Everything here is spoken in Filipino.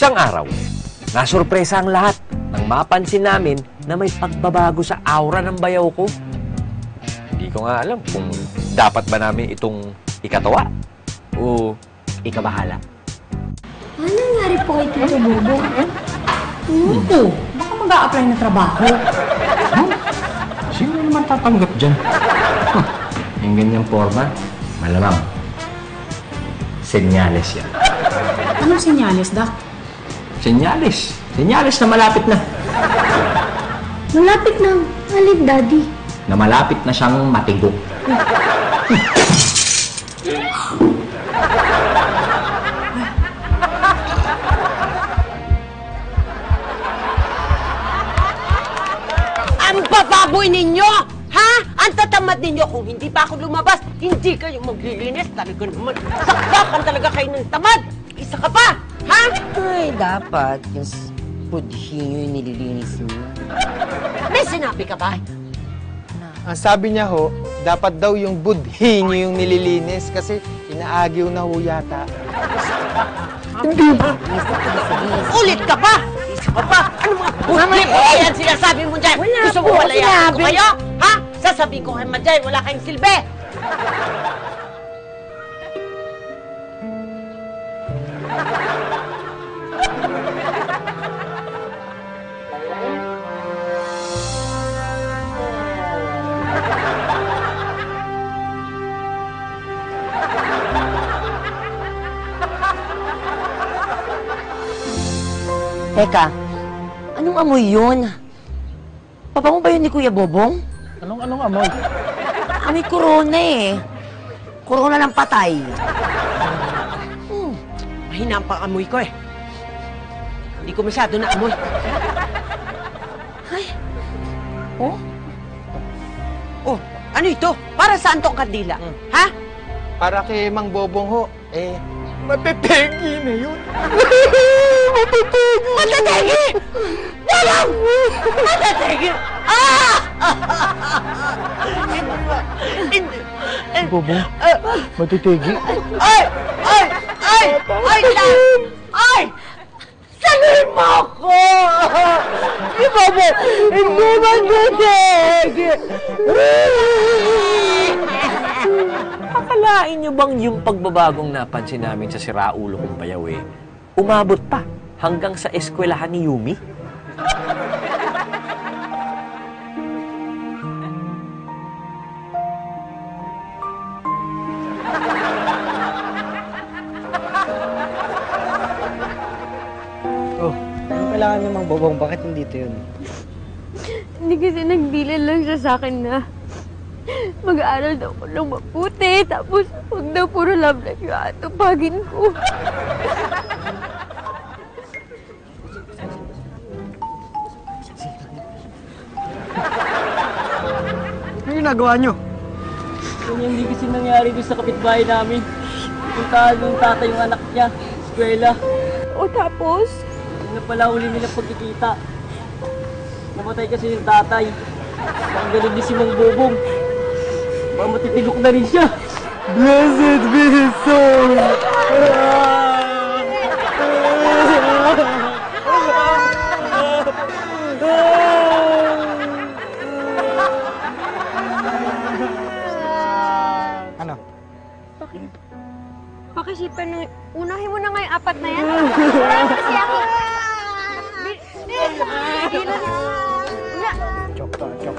Isang araw, nasurpresa ang lahat nang mapansin namin na may pagbabago sa aura ng bayaw ko. Hindi ko nga alam kung dapat ba namin itong ikatawa o ikabahala. Ano nangyari po kay Tito Bobo? Ito, baka mag-a-apply na trabaho. Sino naman tatanggap dyan? Yung ganyang forma, malamang. Senyales yan. Anong senyales, Dak? Senyales. Senyales na malapit na. Malapit na. Alin, Daddy? Na malapit na siyang matigo. Ang bababoy ninyo! Ha? Ang tatamad ninyo! Kung hindi pa ako lumabas, hindi kayo maglilinis. Talaga naman, saksakan talaga kayo ng tamad! Isa ka pa! Ha? Ay, dapat yung budhi nyo yung nililinis niyo. May sinabi ka ba? Ang sabi niya ho, dapat daw yung budhi niyo yung nililinis kasi inaagiw na ho yata. Ulit ka pa! Isa ka pa! Ano mga budhi mo yan sinasabi mo dyan? Wala Gusto po, mo walayan ko sinabi. kayo? Ha? Sasabihin ko kayo dyan, wala kayong silbi! Teka, anong amoy yun? Papa mo ba yun ni Kuya Bobong? Anong amoy? Amoy corona eh. Corona ng patay. Mahina ang pang-amoy ko eh. Hindi ko masyado na-amoy. Ay. Oh? Oh, ano ito? Para saan tong kandila? Ha? Para kay Mang Bobong ho, mapepegi na yun. Matategi! Walang! Matategi! Ah! Bobong, matitigi. Ay! Ay! Ay! Ay! Ay! Saluhin mo ako! Iba mo! Hindi matategi! Akalain niyo bang yung pagbabagong napansin namin sa siraulo kong bayaw umabot pa hanggang sa eskwelahan ni Yumi? Oh, anong kailangan ni Mang Bobong? Bakit nandito yun? Hindi kasi nagbilin lang siya sa akin na mag-aaral daw ko ng mabuti. Tapos, huwag daw puro love life yung atupagin ko. Ano ginagawa nyo? Ganyan hindi kasi nangyari doon sa kapitbahay namin. Puntahan yung tatay yung anak niya, eskwela. O tapos, Yung na pala huli nila pagkikita. Namatay kasi yung tatay. Baka ganun din si Mang Bobong. Baka matitilok na rin siya. Blessed be his soul! Ano? pakisipan nung... Unahin mo na nga yung apat na yan. Kasi ako... Chok to, chok.